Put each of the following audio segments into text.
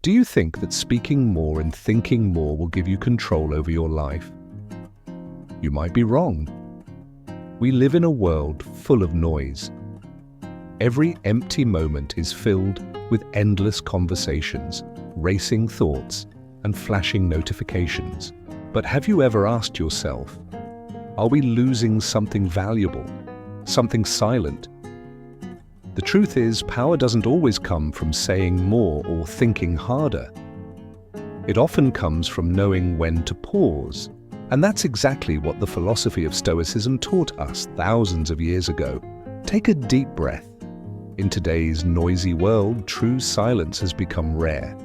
Do you think that speaking more and thinking more will give you control over your life? You might be wrong. We live in a world full of noise. Every empty moment is filled with endless conversations, racing thoughts, and flashing notifications. But have you ever asked yourself, are we losing something valuable, something silent? The truth is, power doesn't always come from saying more or thinking harder. It often comes from knowing when to pause. And that's exactly what the philosophy of Stoicism taught us thousands of years ago. Take a deep breath. In today's noisy world, true silence has become rare.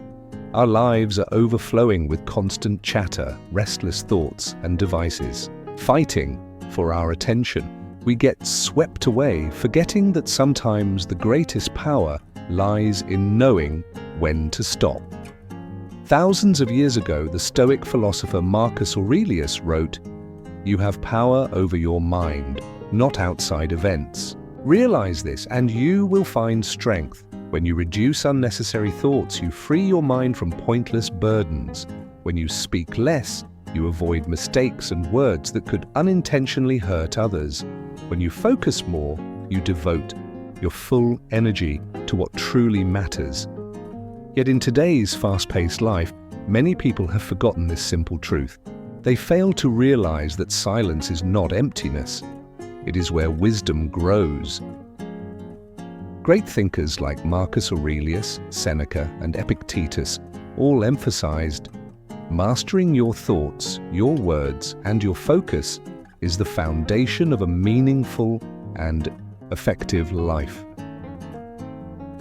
Our lives are overflowing with constant chatter, restless thoughts, and devices, fighting for our attention. We get swept away, forgetting that sometimes the greatest power lies in knowing when to stop. Thousands of years ago, the Stoic philosopher Marcus Aurelius wrote, "You have power over your mind, not outside events. Realize this, and you will find strength. When you reduce unnecessary thoughts, you free your mind from pointless burdens. When you speak less, you avoid mistakes and words that could unintentionally hurt others. When you focus more, you devote your full energy to what truly matters." Yet in today's fast-paced life, many people have forgotten this simple truth. They fail to realize that silence is not emptiness. It is where wisdom grows. Great thinkers like Marcus Aurelius, Seneca, and Epictetus all emphasized, mastering your thoughts, your words, and your focus is the foundation of a meaningful and effective life.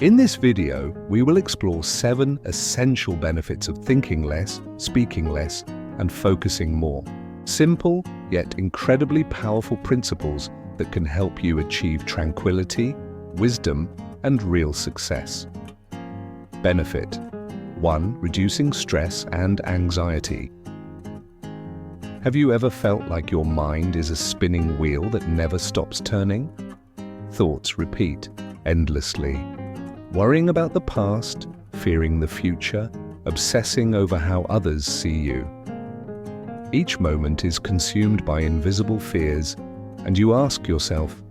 In this video, we will explore 7 essential benefits of thinking less, speaking less, and focusing more. Simple, yet incredibly powerful principles that can help you achieve tranquility, wisdom, and real success. Benefit 1. Reducing stress and anxiety. Have you ever felt like your mind is a spinning wheel that never stops turning? Thoughts repeat endlessly. Worrying about the past, fearing the future, obsessing over how others see you. Each moment is consumed by invisible fears, and you ask yourself,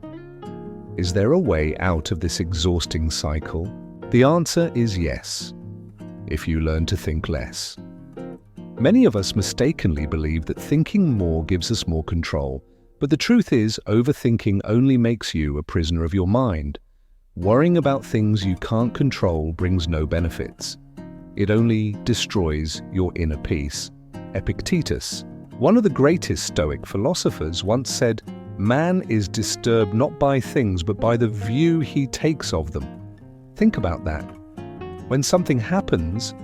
is there a way out of this exhausting cycle? The answer is yes, if you learn to think less. Many of us mistakenly believe that thinking more gives us more control, but the truth is, overthinking only makes you a prisoner of your mind. Worrying about things you can't control brings no benefits. It only destroys your inner peace. Epictetus, one of the greatest Stoic philosophers, once said, "Man is disturbed not by things, but by the view he takes of them." Think about that. When something happens,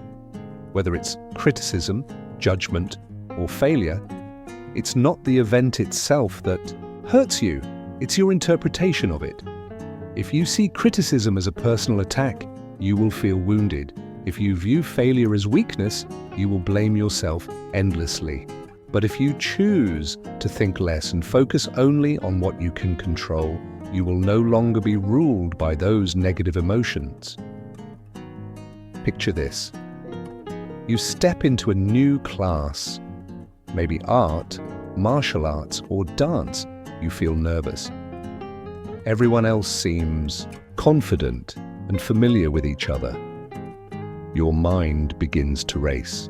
whether it's criticism, judgment, or failure, it's not the event itself that hurts you, it's your interpretation of it. If you see criticism as a personal attack, you will feel wounded. If you view failure as weakness, you will blame yourself endlessly. But if you choose to think less and focus only on what you can control, you will no longer be ruled by those negative emotions. Picture this. You step into a new class, maybe art, martial arts, or dance. You feel nervous. Everyone else seems confident and familiar with each other. Your mind begins to race.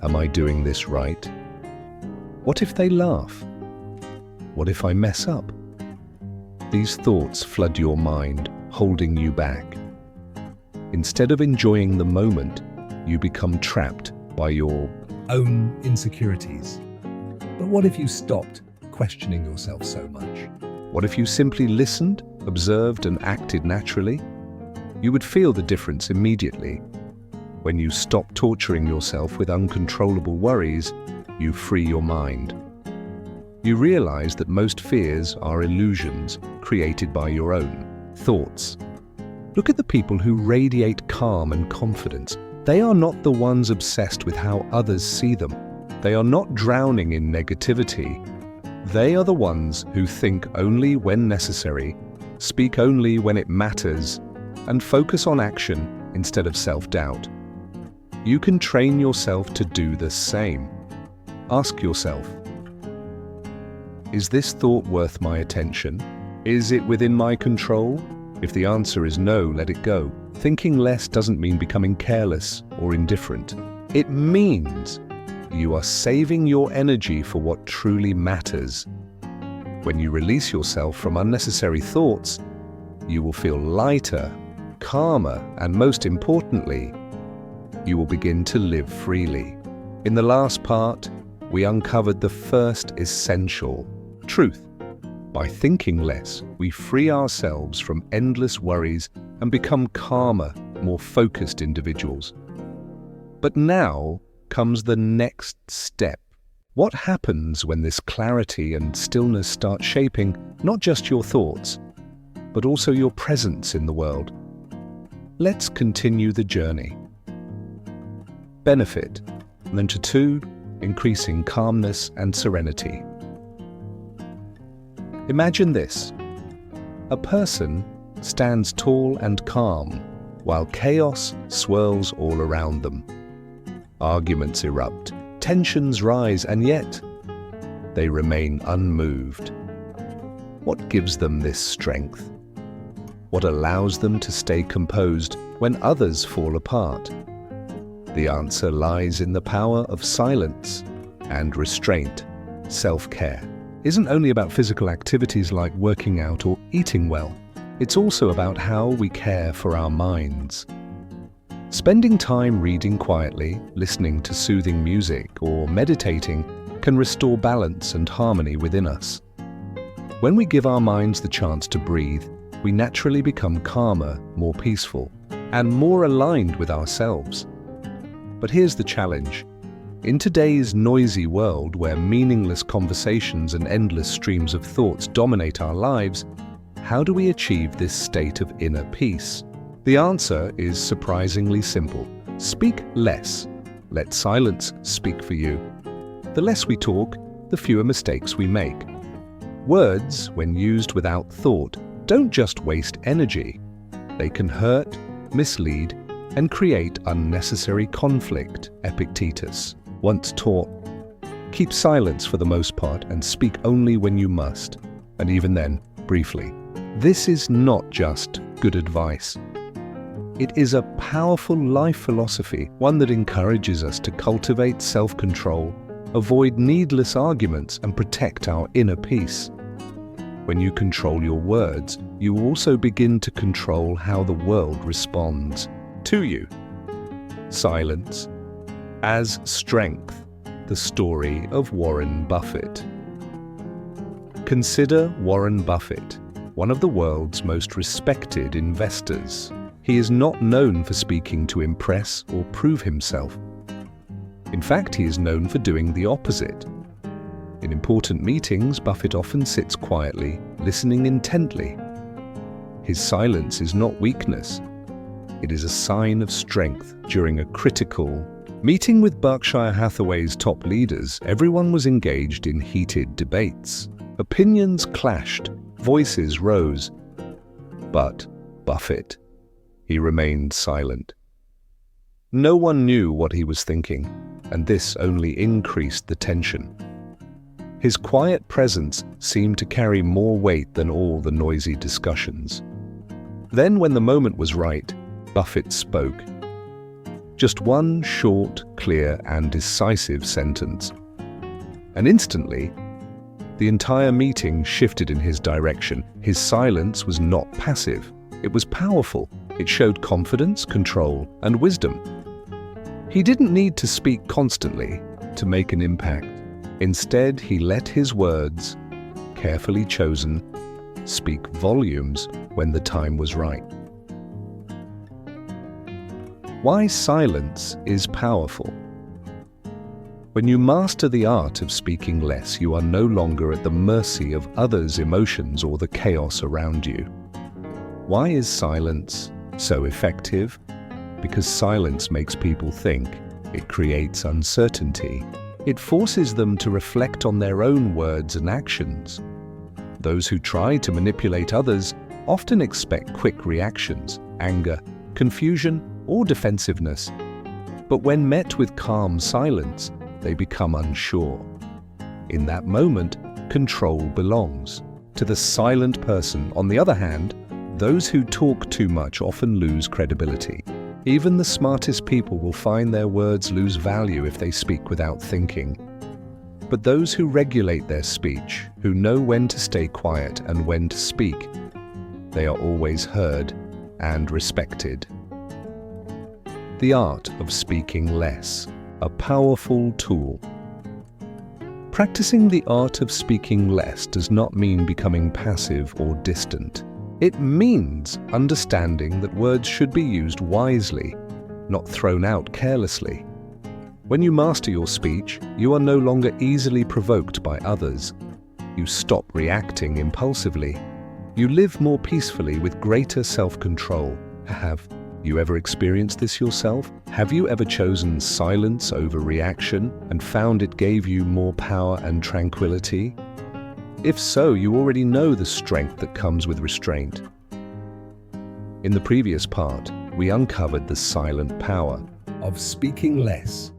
Am I doing this right? What if they laugh? What if I mess up? These thoughts flood your mind, holding you back. Instead of enjoying the moment, you become trapped by your own insecurities. But what if you stopped questioning yourself so much? What if you simply listened, observed, and acted naturally? You would feel the difference immediately. When you stop torturing yourself with uncontrollable worries, you free your mind. You realize that most fears are illusions created by your own thoughts. Look at the people who radiate calm and confidence. They are not the ones obsessed with how others see them. They are not drowning in negativity. They are the ones who think only when necessary, speak only when it matters, and focus on action instead of self-doubt. You can train yourself to do the same. Ask yourself, is this thought worth my attention? Is it within my control? If the answer is no, let it go. Thinking less doesn't mean becoming careless or indifferent. It means you are saving your energy for what truly matters. When you release yourself from unnecessary thoughts, you will feel lighter, calmer, and most importantly, you will begin to live freely. In the last part, we uncovered the first essential truth. By thinking less, we free ourselves from endless worries and become calmer, more focused individuals. But now comes the next step. What happens when this clarity and stillness start shaping not just your thoughts, but also your presence in the world? Let's continue the journey. Benefit. Number 2, increasing calmness and serenity. Imagine this. A person stands tall and calm while chaos swirls all around them. Arguments erupt, tensions rise, and yet they remain unmoved. What gives them this strength? What allows them to stay composed when others fall apart? The answer lies in the power of silence and restraint. Self-care isn't only about physical activities like working out or eating well. It's also about how we care for our minds. Spending time reading quietly, listening to soothing music, or meditating can restore balance and harmony within us. When we give our minds the chance to breathe, we naturally become calmer, more peaceful, and more aligned with ourselves. But here's the challenge. In today's noisy world where meaningless conversations and endless streams of thoughts dominate our lives, how do we achieve this state of inner peace? The answer is surprisingly simple. Speak less. Let silence speak for you. The less we talk, the fewer mistakes we make. Words, when used without thought, don't just waste energy. They can hurt, mislead, and create unnecessary conflict. Epictetus once taught, keep silence for the most part and speak only when you must, and even then, briefly. This is not just good advice. It is a powerful life philosophy, one that encourages us to cultivate self-control, avoid needless arguments, and protect our inner peace. When you control your words, you also begin to control how the world responds to you. Silence as strength. The story of Warren Buffett. Consider Warren Buffett, one of the world's most respected investors. He is not known for speaking to impress or prove himself. In fact, he is known for doing the opposite. In important meetings, Buffett often sits quietly, listening intently. His silence is not weakness. It is a sign of strength. During a critical meeting with Berkshire Hathaway's top leaders, everyone was engaged in heated debates. Opinions clashed, voices rose. But Buffett, he remained silent. No one knew what he was thinking, and this only increased the tension. His quiet presence seemed to carry more weight than all the noisy discussions. Then, when the moment was right, Buffett spoke. Just one short, clear, and decisive sentence. And instantly, the entire meeting shifted in his direction. His silence was not passive. It was powerful. It showed confidence, control, and wisdom. He didn't need to speak constantly to make an impact. Instead, he let his words, carefully chosen, speak volumes when the time was right. Why silence is powerful. When you master the art of speaking less, you are no longer at the mercy of others' emotions or the chaos around you. Why is silence so effective? Because silence makes people think. It creates uncertainty. It forces them to reflect on their own words and actions. Those who try to manipulate others often expect quick reactions, anger, confusion, or defensiveness. But when met with calm silence, they become unsure. In that moment, control belongs to the silent person. On the other hand, those who talk too much often lose credibility. Even the smartest people will find their words lose value if they speak without thinking. But those who regulate their speech, who know when to stay quiet and when to speak, they are always heard and respected. The art of speaking less, a powerful tool. Practicing the art of speaking less does not mean becoming passive or distant. It means understanding that words should be used wisely, not thrown out carelessly. When you master your speech, you are no longer easily provoked by others. You stop reacting impulsively. You live more peacefully with greater self-control. Have you ever experienced this yourself? Have you ever chosen silence over reaction and found it gave you more power and tranquility? If so, you already know the strength that comes with restraint. In the previous part, we uncovered the silent power of speaking less,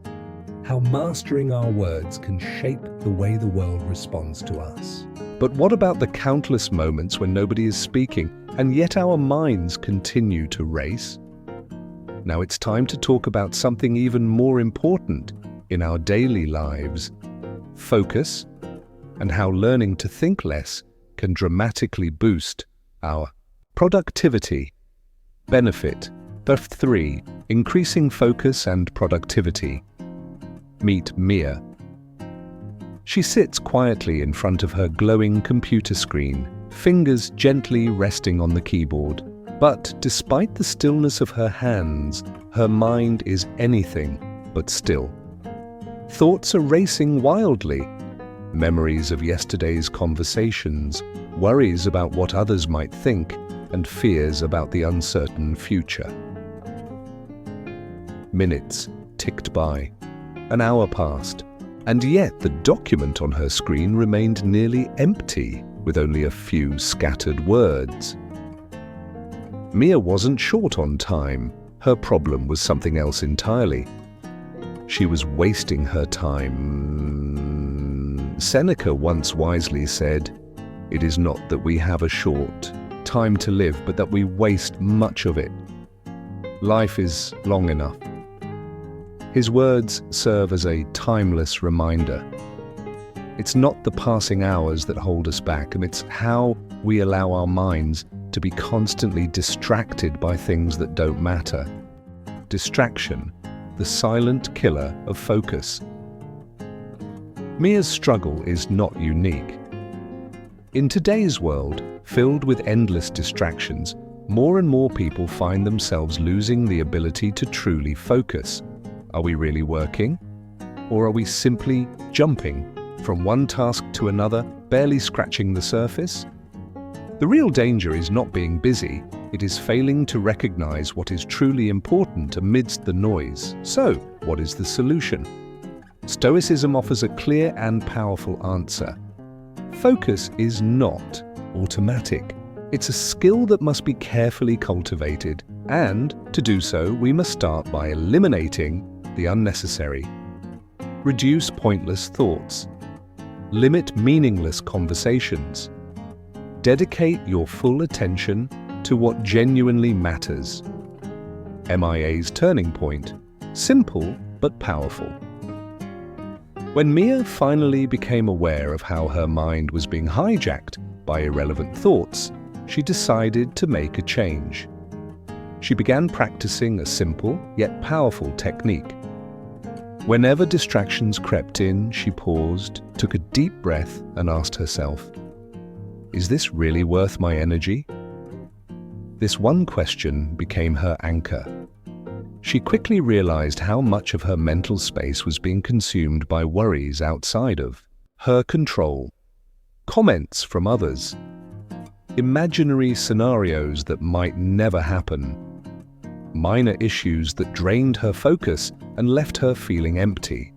how mastering our words can shape the way the world responds to us. But what about the countless moments when nobody is speaking, and yet our minds continue to race? Now it's time to talk about something even more important in our daily lives: focus, and how learning to think less can dramatically boost our productivity. Benefit. The 3. Increasing focus and productivity. Meet Mia. She sits quietly in front of her glowing computer screen, fingers gently resting on the keyboard. But despite the stillness of her hands, her mind is anything but still. Thoughts are racing wildly. Memories of yesterday's conversations, worries about what others might think, and fears about the uncertain future. Minutes ticked by. An hour passed, and yet the document on her screen remained nearly empty, with only a few scattered words. Mia wasn't short on time. Her problem was something else entirely. She was wasting her time. Seneca once wisely said, "It is not that we have a short time to live, but that we waste much of it. Life is long enough." His words serve as a timeless reminder. It's not the passing hours that hold us back, and it's how we allow our minds to be constantly distracted by things that don't matter. Distraction, the silent killer of focus. Mia's struggle is not unique. In today's world, filled with endless distractions, more and more people find themselves losing the ability to truly focus. Are we really working? Or are we simply jumping from one task to another, barely scratching the surface? The real danger is not being busy, it is failing to recognize what is truly important amidst the noise. So, what is the solution? Stoicism offers a clear and powerful answer. Focus is not automatic. It's a skill that must be carefully cultivated, and to do so, we must start by eliminating the unnecessary. Reduce pointless thoughts. Limit meaningless conversations. Dedicate your full attention to what genuinely matters. MIA's turning point. Simple but powerful. When Mia finally became aware of how her mind was being hijacked by irrelevant thoughts, she decided to make a change. She began practicing a simple yet powerful technique. Whenever distractions crept in, she paused, took a deep breath, and asked herself, "Is this really worth my energy?" This one question became her anchor. She quickly realized how much of her mental space was being consumed by worries outside of her control. Comments from others. Imaginary scenarios that might never happen. Minor issues that drained her focus and left her feeling empty.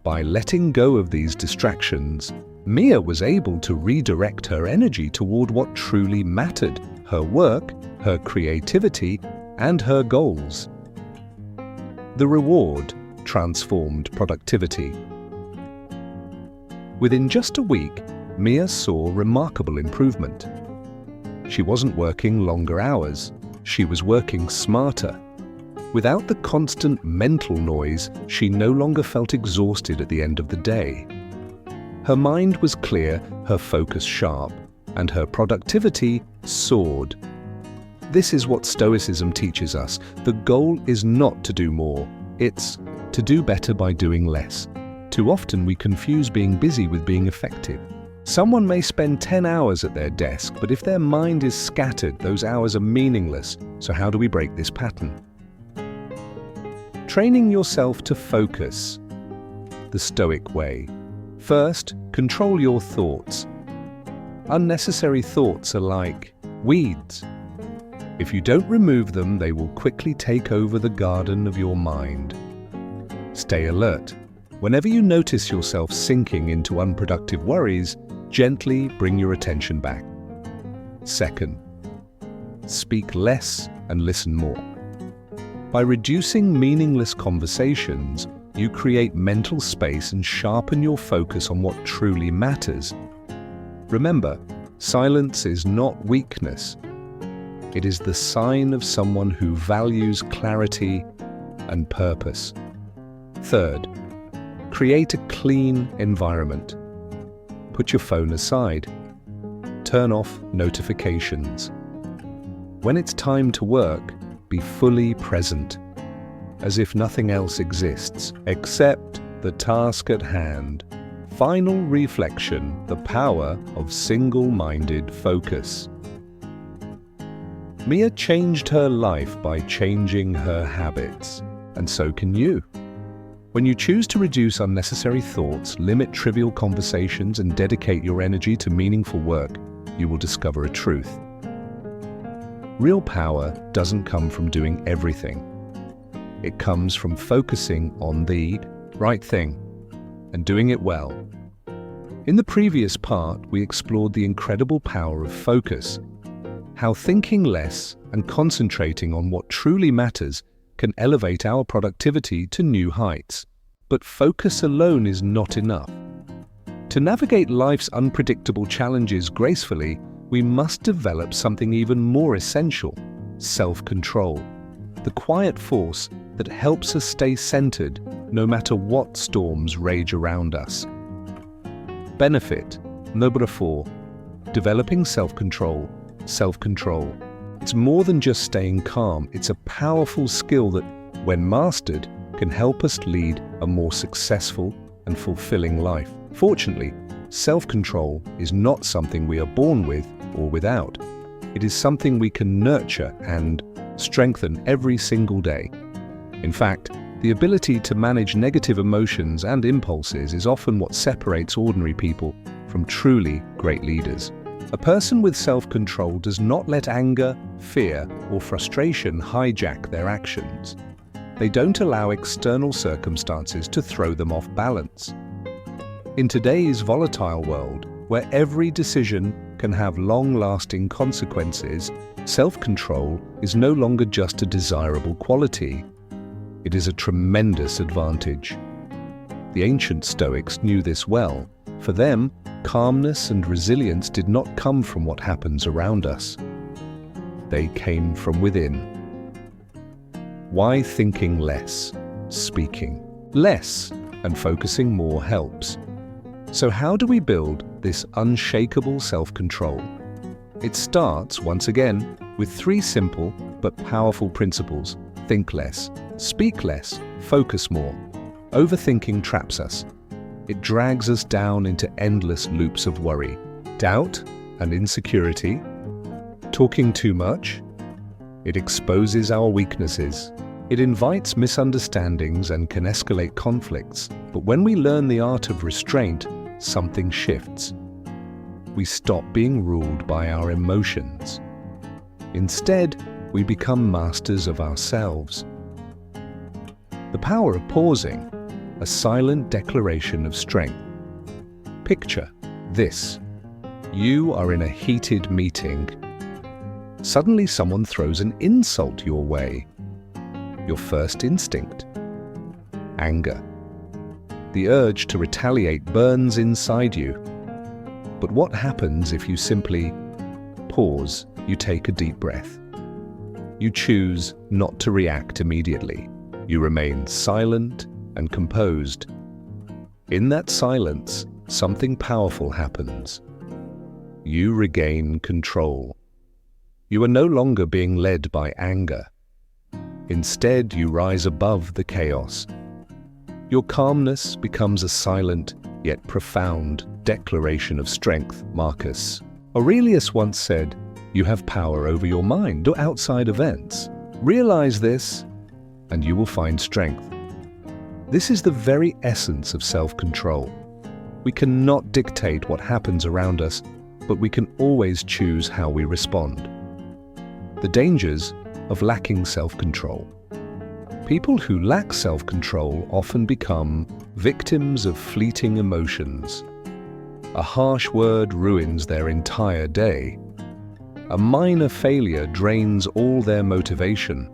By letting go of these distractions, Mia was able to redirect her energy toward what truly mattered: her work, her creativity, and her goals. The reward transformed productivity. Within just a week, Mia saw remarkable improvement. She wasn't working longer hours, she was working smarter. Without the constant mental noise, she no longer felt exhausted at the end of the day. Her mind was clear, her focus sharp, and her productivity soared. This is what Stoicism teaches us. The goal is not to do more, it's to do better by doing less. Too often we confuse being busy with being effective. Someone may spend 10 hours at their desk, but if their mind is scattered, those hours are meaningless. So how do we break this pattern? Training yourself to focus. The Stoic way. First, control your thoughts. Unnecessary thoughts are like weeds. If you don't remove them, they will quickly take over the garden of your mind. Stay alert. Whenever you notice yourself sinking into unproductive worries, gently bring your attention back. Second, speak less and listen more. By reducing meaningless conversations, you create mental space and sharpen your focus on what truly matters. Remember, silence is not weakness. It is the sign of someone who values clarity and purpose. Third, create a clean environment. Put your phone aside. Turn off notifications. When it's time to work, be fully present, as if nothing else exists except the task at hand. Final reflection, the power of single-minded focus. Mia changed her life by changing her habits, and so can you. When you choose to reduce unnecessary thoughts, limit trivial conversations, and dedicate your energy to meaningful work, you will discover a truth. Real power doesn't come from doing everything. It comes from focusing on the right thing and doing it well. In the previous part, we explored the incredible power of focus, how thinking less and concentrating on what truly matters can elevate our productivity to new heights. But focus alone is not enough. To navigate life's unpredictable challenges gracefully, we must develop something even more essential: self-control, the quiet force that helps us stay centered no matter what storms rage around us. Benefit number 4: developing self-control. Self-control. It's more than just staying calm. It's a powerful skill that, when mastered, can help us lead a more successful and fulfilling life. Fortunately, self-control is not something we are born with or without. It is something we can nurture and strengthen every single day. In fact, the ability to manage negative emotions and impulses is often what separates ordinary people from truly great leaders. A person with self-control does not let anger, fear, or frustration hijack their actions. They don't allow external circumstances to throw them off balance. In today's volatile world, where every decision can have long-lasting consequences, self-control is no longer just a desirable quality. It is a tremendous advantage. The ancient Stoics knew this well. For them, calmness and resilience did not come from what happens around us. They came from within. Why thinking less, speaking less, and focusing more helps? So how do we build this unshakable self-control? It starts, once again, with 3 simple but powerful principles: think less, speak less, focus more. Overthinking traps us. It drags us down into endless loops of worry, doubt, and insecurity. Talking too much? It exposes our weaknesses. It invites misunderstandings and can escalate conflicts. But when we learn the art of restraint, something shifts. We stop being ruled by our emotions. Instead, we become masters of ourselves. The power of pausing, a silent declaration of strength. Picture this. You are in a heated meeting. Suddenly someone throws an insult your way. Your first instinct anger. The urge to retaliate burns inside you. But what happens if you simply pause, you take a deep breath? You choose not to react immediately. You remain silent and composed. In that silence, something powerful happens. You regain control. You are no longer being led by anger. Instead, you rise above the chaos. Your calmness becomes a silent yet profound declaration of strength. Marcus Aurelius once said, "You have power over your mind or outside events. Realize this, and you will find strength." This is the very essence of self-control. We cannot dictate what happens around us, but we can always choose how we respond. The dangers of lacking self-control. People who lack self-control often become victims of fleeting emotions. A harsh word ruins their entire day. A minor failure drains all their motivation.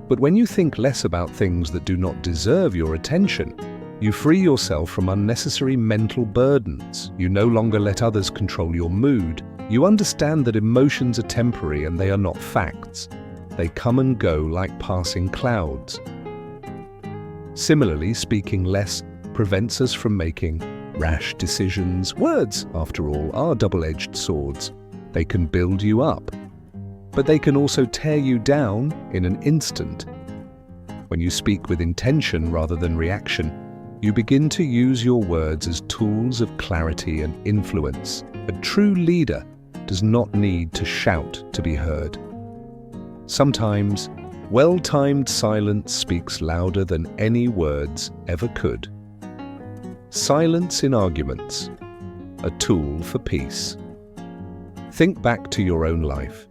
But when you think less about things that do not deserve your attention, you free yourself from unnecessary mental burdens. You no longer let others control your mood. You understand that emotions are temporary and they are not facts. They come and go like passing clouds. Similarly, speaking less prevents us from making rash decisions. Words, after all, are double-edged swords. They can build you up, but they can also tear you down in an instant. When you speak with intention rather than reaction, you begin to use your words as tools of clarity and influence. A true leader does not need to shout to be heard. Sometimes, well-timed silence speaks louder than any words ever could. Silence in arguments, a tool for peace. Think back to your own life.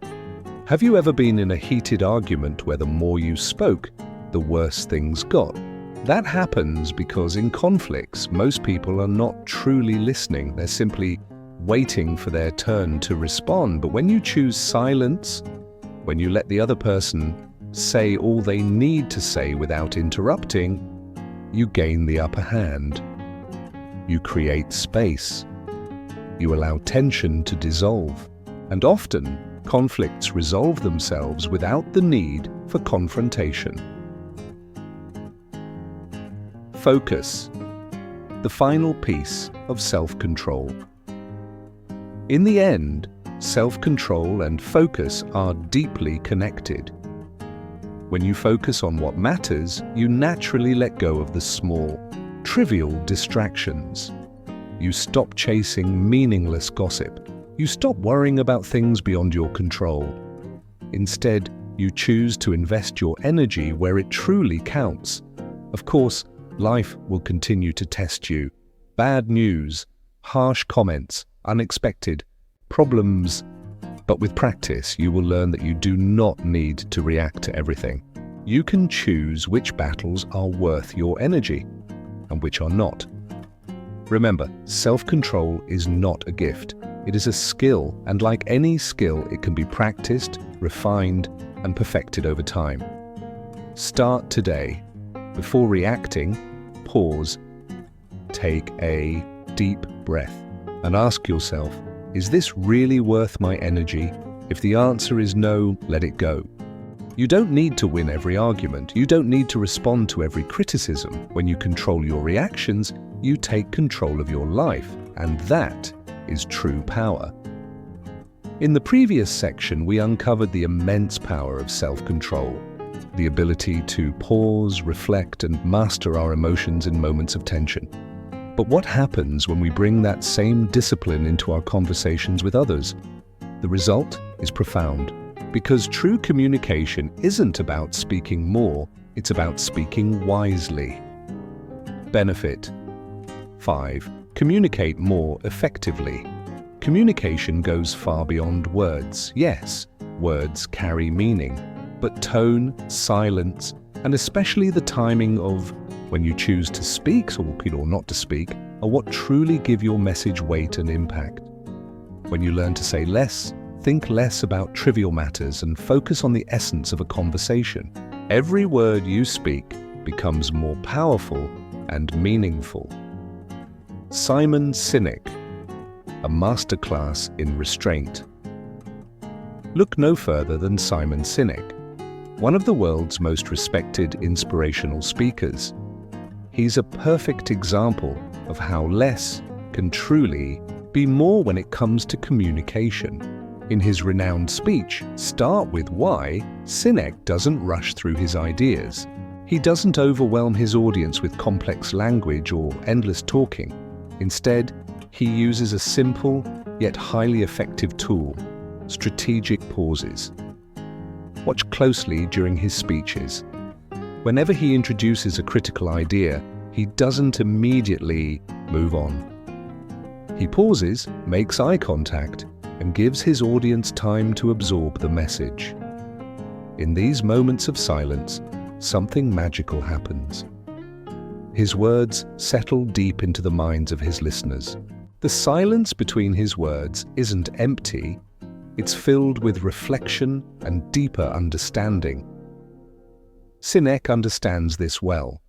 Have you ever been in a heated argument where the more you spoke, the worse things got? That happens because in conflicts, most people are not truly listening. They're simply waiting for their turn to respond. But when you choose silence, when you let the other person say all they need to say without interrupting, you gain the upper hand. You create space. You allow tension to dissolve. And often, conflicts resolve themselves without the need for confrontation. Focus, the final piece of self-control. In the end, self-control and focus are deeply connected. When you focus on what matters, you naturally let go of the small, trivial distractions. You stop chasing meaningless gossip. You stop worrying about things beyond your control. Instead, you choose to invest your energy where it truly counts. Of course, life will continue to test you. Bad news, harsh comments, unexpected problems. But with practice, you will learn that you do not need to react to everything. You can choose which battles are worth your energy and which are not. Remember, self-control is not a gift. It is a skill, and like any skill, it can be practiced, refined, and perfected over time. Start today. Before reacting, pause, take a deep breath, and ask yourself, is this really worth my energy? If the answer is no, let it go. You don't need to win every argument. You don't need to respond to every criticism. When you control your reactions, you take control of your life, and that is true power. In the previous section, we uncovered the immense power of self-control, the ability to pause, reflect, and master our emotions in moments of tension. But what happens when we bring that same discipline into our conversations with others? The result is profound, because true communication isn't about speaking more, it's about speaking wisely. Benefit 5. Communicate more effectively. Communication goes far beyond words. Yes, words carry meaning, but tone, silence, and especially the timing of when you choose to speak or not to speak are what truly give your message weight and impact. When you learn to say less, think less about trivial matters and focus on the essence of a conversation. Every word you speak becomes more powerful and meaningful. Simon Sinek, a masterclass in restraint. Look no further than Simon Sinek, one of the world's most respected inspirational speakers. He's a perfect example of how less can truly be more when it comes to communication. In his renowned speech, Start With Why, Sinek doesn't rush through his ideas. He doesn't overwhelm his audience with complex language or endless talking. Instead, he uses a simple yet highly effective tool: strategic pauses. Watch closely during his speeches. Whenever he introduces a critical idea, he doesn't immediately move on. He pauses, makes eye contact, and gives his audience time to absorb the message. In these moments of silence, something magical happens. His words settle deep into the minds of his listeners. The silence between his words isn't empty, it's filled with reflection and deeper understanding. Sinek understands this well.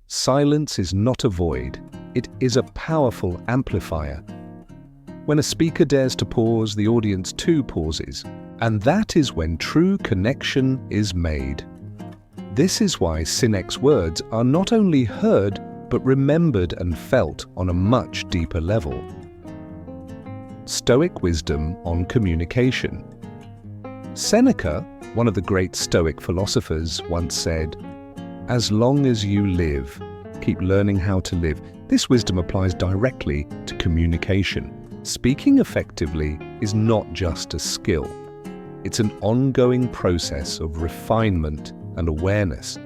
Silence is not a void, it is a powerful amplifier. When a speaker dares to pause, the audience too pauses, and that is when true connection is made. This is why Sinek's words are not only heard, but remembered and felt on a much deeper level. Stoic wisdom on communication. Seneca, one of the great Stoic philosophers, once said, "As long as you live, keep learning how to live." This wisdom applies directly to communication. Speaking effectively is not just a skill. It's an ongoing process of refinement and awareness.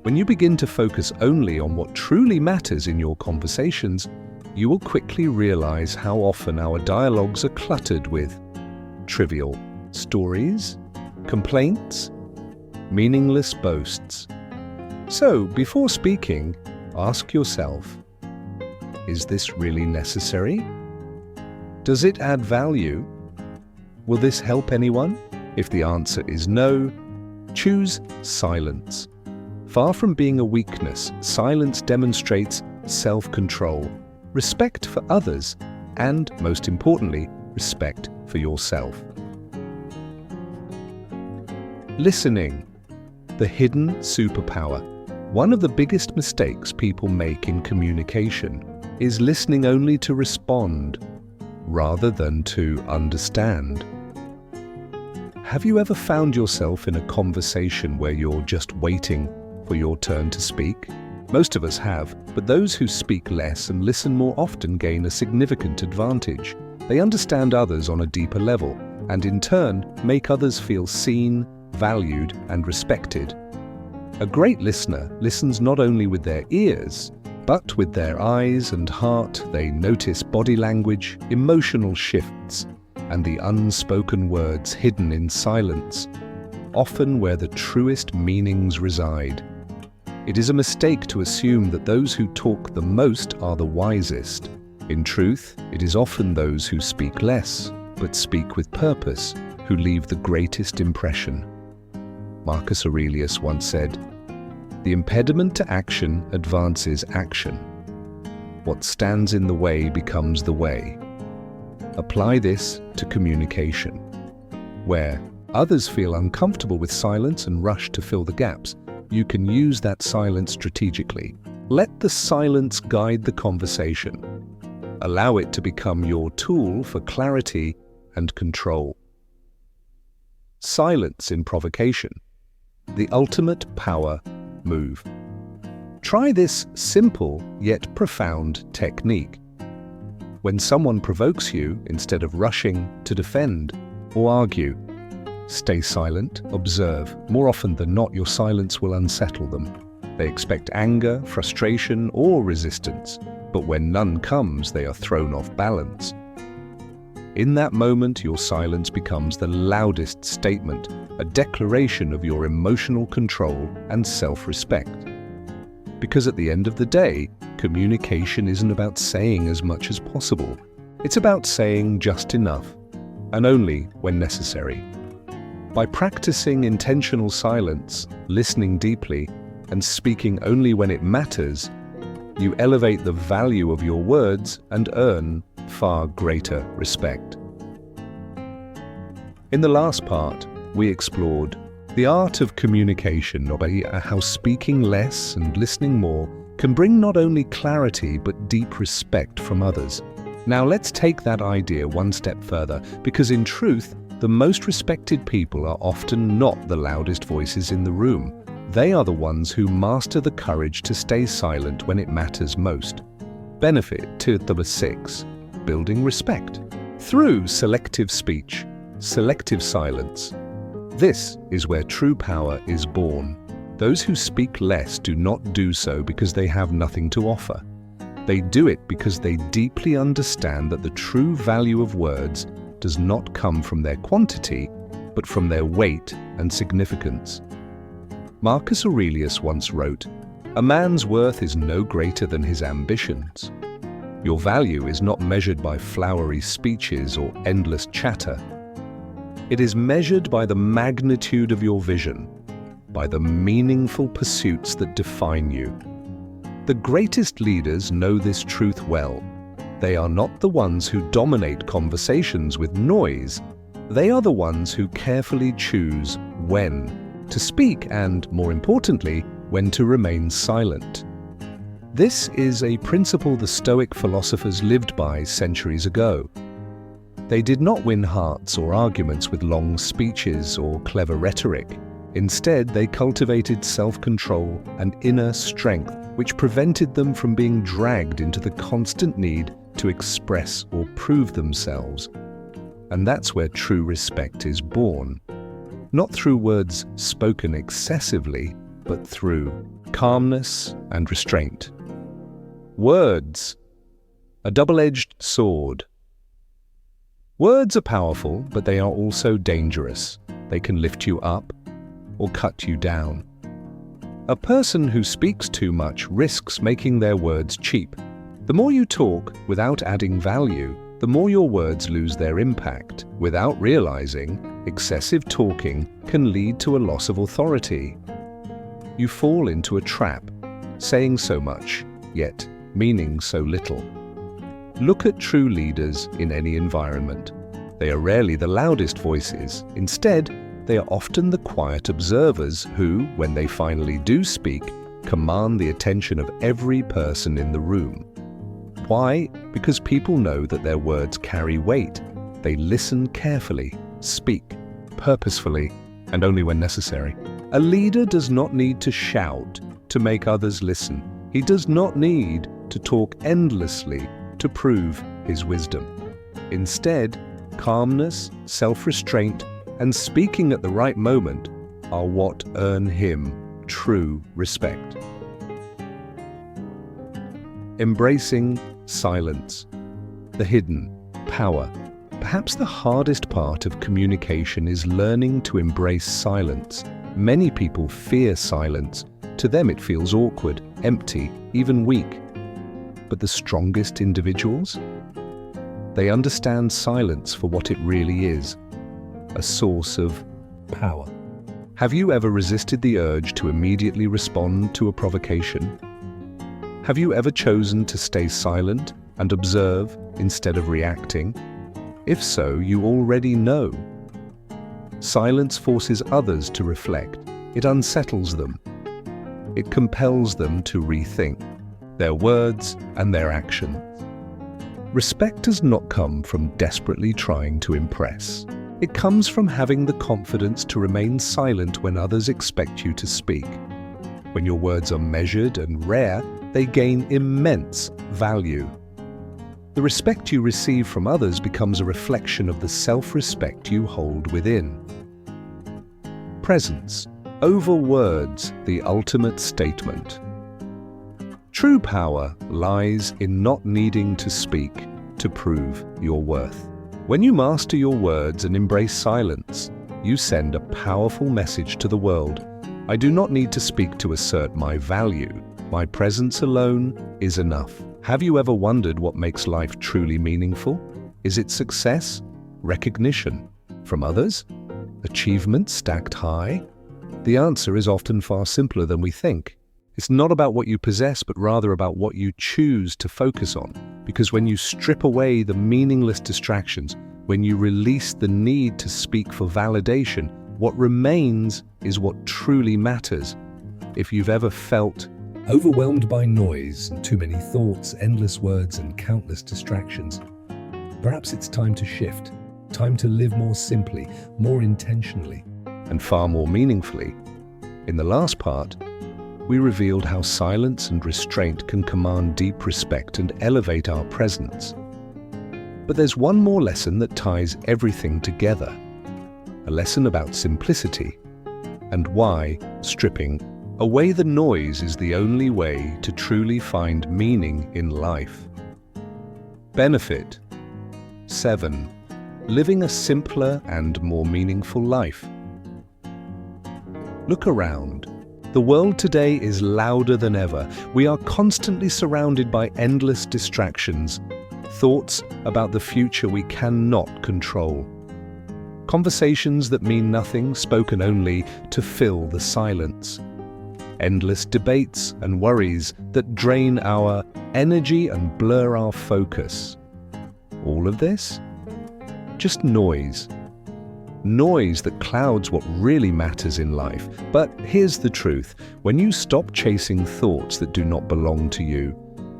When you begin to focus only on what truly matters in your conversations, you will quickly realize how often our dialogues are cluttered with trivial stories, complaints, meaningless boasts. So, before speaking, ask yourself, is this really necessary? Does it add value? Will this help anyone? If the answer is no, choose silence. Far from being a weakness, silence demonstrates self-control, respect for others, and, most importantly, respect for yourself. Listening, the hidden superpower. One of the biggest mistakes people make in communication is listening only to respond, rather than to understand. Have you ever found yourself in a conversation where you're just waiting for your turn to speak? Most of us have, but those who speak less and listen more often gain a significant advantage. They understand others on a deeper level, and in turn make others feel seen, valued, and respected. A great listener listens not only with their ears, but with their eyes and heart. They notice body language, emotional shifts, and the unspoken words hidden in silence, often where the truest meanings reside. It is a mistake to assume that those who talk the most are the wisest. In truth, it is often those who speak less, but speak with purpose, who leave the greatest impression. Marcus Aurelius once said, "The impediment to action advances action. What stands in the way becomes the way." Apply this to communication. Where others feel uncomfortable with silence and rush to fill the gaps, you can use that silence strategically. Let the silence guide the conversation. Allow it to become your tool for clarity and control. Silence in provocation, the ultimate power move. Try this simple yet profound technique. When someone provokes you, instead of rushing to defend or argue, stay silent, observe. More often than not, your silence will unsettle them. They expect anger, frustration, or resistance, but when none comes, they are thrown off balance. In that moment, your silence becomes the loudest statement, a declaration of your emotional control and self-respect. Because at the end of the day, communication isn't about saying as much as possible. It's about saying just enough, and only when necessary. By practicing intentional silence, listening deeply, and speaking only when it matters, you elevate the value of your words and earn far greater respect. In the last part, we explored the art of communication, or how speaking less and listening more can bring not only clarity but deep respect from others. Now let's take that idea one step further, because in truth, the most respected people are often not the loudest voices in the room. They are the ones who master the courage to stay silent when it matters most. Benefit to number 6. Building respect. Through selective speech, selective silence. This is where true power is born. Those who speak less do not do so because they have nothing to offer. They do it because they deeply understand that the true value of words does not come from their quantity, but from their weight and significance. Marcus Aurelius once wrote, "A man's worth is no greater than his ambitions." Your value is not measured by flowery speeches or endless chatter. It is measured by the magnitude of your vision, by the meaningful pursuits that define you. The greatest leaders know this truth well. They are not the ones who dominate conversations with noise. They are the ones who carefully choose when to speak and, more importantly, when to remain silent. This is a principle the Stoic philosophers lived by centuries ago. They did not win hearts or arguments with long speeches or clever rhetoric. Instead, they cultivated self-control and inner strength, which prevented them from being dragged into the constant need to express or prove themselves. And that's where true respect is born. Not through words spoken excessively, but through calmness and restraint. Words, a double-edged sword. Words are powerful, but they are also dangerous. They can lift you up or cut you down. A person who speaks too much risks making their words cheap. The more you talk without adding value, the more your words lose their impact. Without realizing, excessive talking can lead to a loss of authority. You fall into a trap, saying so much, yet meaning so little. Look at true leaders in any environment. They are rarely the loudest voices. Instead, they are often the quiet observers who, when they finally do speak, command the attention of every person in the room. Why? Because people know that their words carry weight. They listen carefully, speak purposefully, and only when necessary. A leader does not need to shout to make others listen. He does not need to talk endlessly to prove his wisdom. Instead, calmness, self-restraint, and speaking at the right moment are what earn him true respect. Embracing silence, the hidden power. Perhaps the hardest part of communication is learning to embrace silence. Many people fear silence. To them it feels awkward, empty, even weak. But the strongest individuals? They understand silence for what it really is, a source of power. Have you ever resisted the urge to immediately respond to a provocation? Have you ever chosen to stay silent and observe instead of reacting? If so, you already know. Silence forces others to reflect. It unsettles them. It compels them to rethink their words and their actions. Respect does not come from desperately trying to impress. It comes from having the confidence to remain silent when others expect you to speak. When your words are measured and rare, they gain immense value. The respect you receive from others becomes a reflection of the self-respect you hold within. Presence. Over words, the ultimate statement. True power lies in not needing to speak to prove your worth. When you master your words and embrace silence, you send a powerful message to the world. I do not need to speak to assert my value. My presence alone is enough. Have you ever wondered what makes life truly meaningful? Is it success? Recognition? From others? Achievement stacked high? The answer is often far simpler than we think. It's not about what you possess, but rather about what you choose to focus on. Because when you strip away the meaningless distractions, when you release the need to speak for validation, what remains is what truly matters. If you've ever felt overwhelmed by noise and too many thoughts, endless words, and countless distractions, perhaps it's time to shift, time to live more simply, more intentionally, and far more meaningfully. In the last part, we revealed how silence and restraint can command deep respect and elevate our presence. But there's one more lesson that ties everything together, a lesson about simplicity and why stripping away the noise is the only way to truly find meaning in life. Benefit 7. Living a simpler and more meaningful life. Look around. The world today is louder than ever. We are constantly surrounded by endless distractions, thoughts about the future we cannot control. Conversations that mean nothing, spoken only to fill the silence. Endless debates and worries that drain our energy and blur our focus. All of this? Just noise. Noise that clouds what really matters in life. But here's the truth. When you stop chasing thoughts that do not belong to you,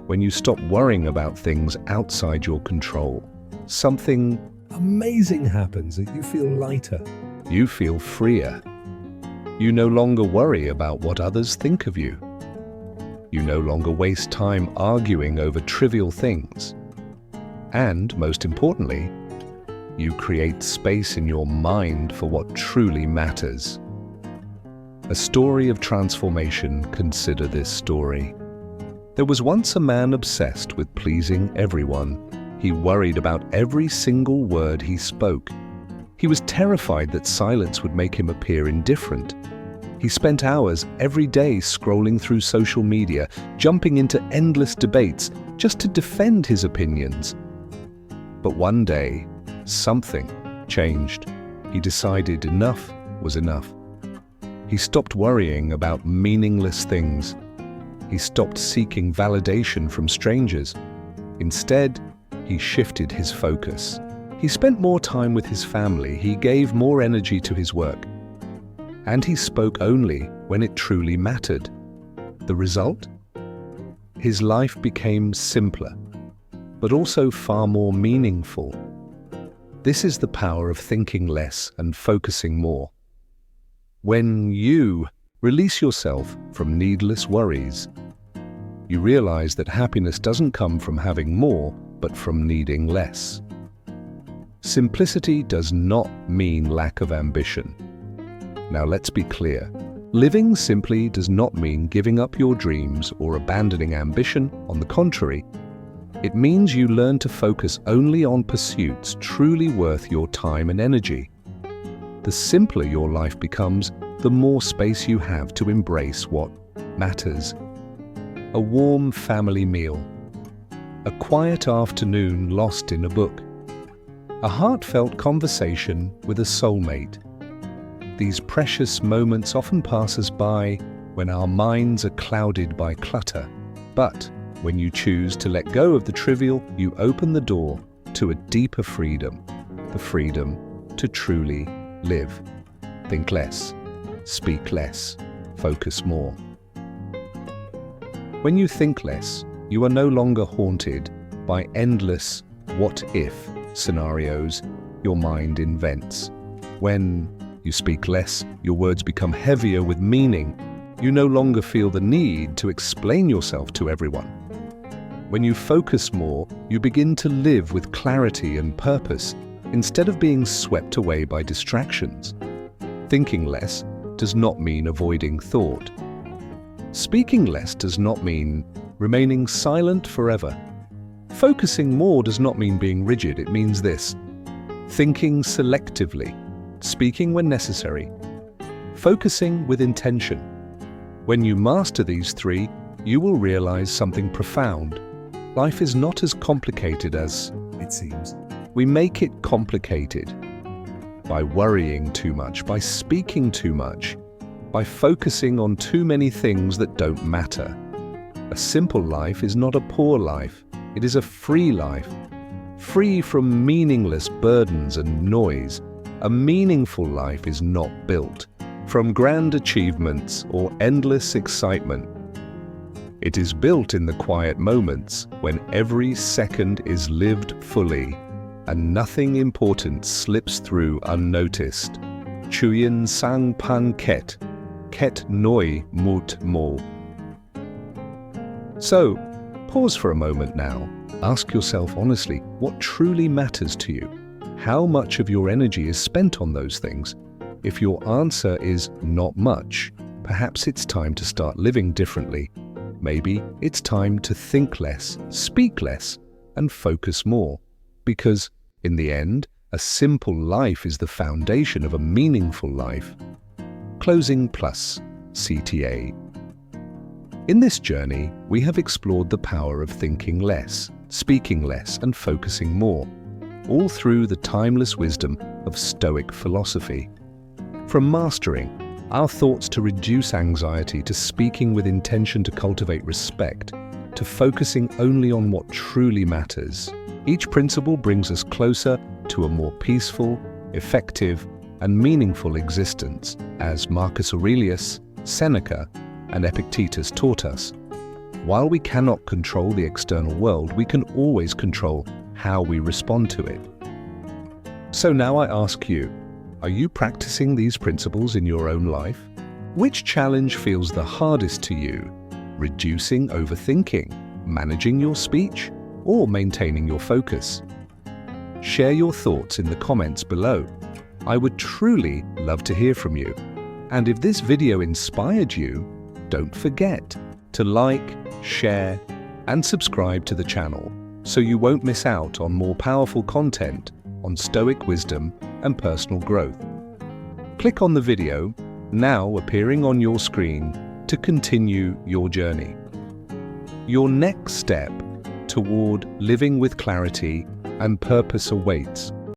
when you stop worrying about things outside your control, something amazing happens. You feel lighter. You feel freer. You no longer worry about what others think of you. You no longer waste time arguing over trivial things. And, most importantly, you create space in your mind for what truly matters. A story of transformation. Consider this story. There was once a man obsessed with pleasing everyone. He worried about every single word he spoke. He was terrified that silence would make him appear indifferent. He spent hours every day scrolling through social media, jumping into endless debates just to defend his opinions. But one day, something changed. He decided enough was enough. He stopped worrying about meaningless things. He stopped seeking validation from strangers. Instead, he shifted his focus. He spent more time with his family. He gave more energy to his work. And he spoke only when it truly mattered. The result? His life became simpler, but also far more meaningful. This is the power of thinking less and focusing more. When you release yourself from needless worries, you realize that happiness doesn't come from having more, but from needing less. Simplicity does not mean lack of ambition. Now let's be clear. Living simply does not mean giving up your dreams or abandoning ambition. On the contrary, it means you learn to focus only on pursuits truly worth your time and energy. The simpler your life becomes, the more space you have to embrace what matters. A warm family meal, a quiet afternoon lost in a book, a heartfelt conversation with a soulmate. These precious moments often pass us by when our minds are clouded by clutter. But when you choose to let go of the trivial, you open the door to a deeper freedom, the freedom to truly live. Think less, speak less, focus more. When you think less, you are no longer haunted by endless what-if scenarios your mind invents. When you speak less, your words become heavier with meaning. You no longer feel the need to explain yourself to everyone. When you focus more, you begin to live with clarity and purpose instead of being swept away by distractions. Thinking less does not mean avoiding thought. Speaking less does not mean remaining silent forever. Focusing more does not mean being rigid. It means this: thinking selectively, speaking when necessary, focusing with intention. When you master these three, you will realize something profound. Life is not as complicated as it seems. We make it complicated by worrying too much, by speaking too much, by focusing on too many things that don't matter. A simple life is not a poor life. It is a free life, free from meaningless burdens and noise. A meaningful life is not built from grand achievements or endless excitement. It is built in the quiet moments when every second is lived fully and nothing important slips through unnoticed. Chuyen sang pan ket noi mut mo. So, pause for a moment now. Ask yourself honestly, what truly matters to you? How much of your energy is spent on those things? If your answer is not much, perhaps it's time to start living differently. Maybe it's time to think less, speak less, and focus more. Because, in the end, a simple life is the foundation of a meaningful life. Closing plus CTA. In this journey, we have explored the power of thinking less, speaking less, and focusing more, all through the timeless wisdom of Stoic philosophy. From mastering our thoughts to reduce anxiety, to speaking with intention to cultivate respect, to focusing only on what truly matters, each principle brings us closer to a more peaceful, effective, and meaningful existence, as Marcus Aurelius, Seneca, and Epictetus taught us. While we cannot control the external world, we can always control how we respond to it. So now I ask you, are you practicing these principles in your own life? Which challenge feels the hardest to you? Reducing overthinking, managing your speech, or maintaining your focus? Share your thoughts in the comments below. I would truly love to hear from you. And if this video inspired you, don't forget to like, share, and subscribe to the channel so you won't miss out on more powerful content on Stoic wisdom and personal growth. Click on the video now appearing on your screen to continue your journey. Your next step toward living with clarity and purpose awaits.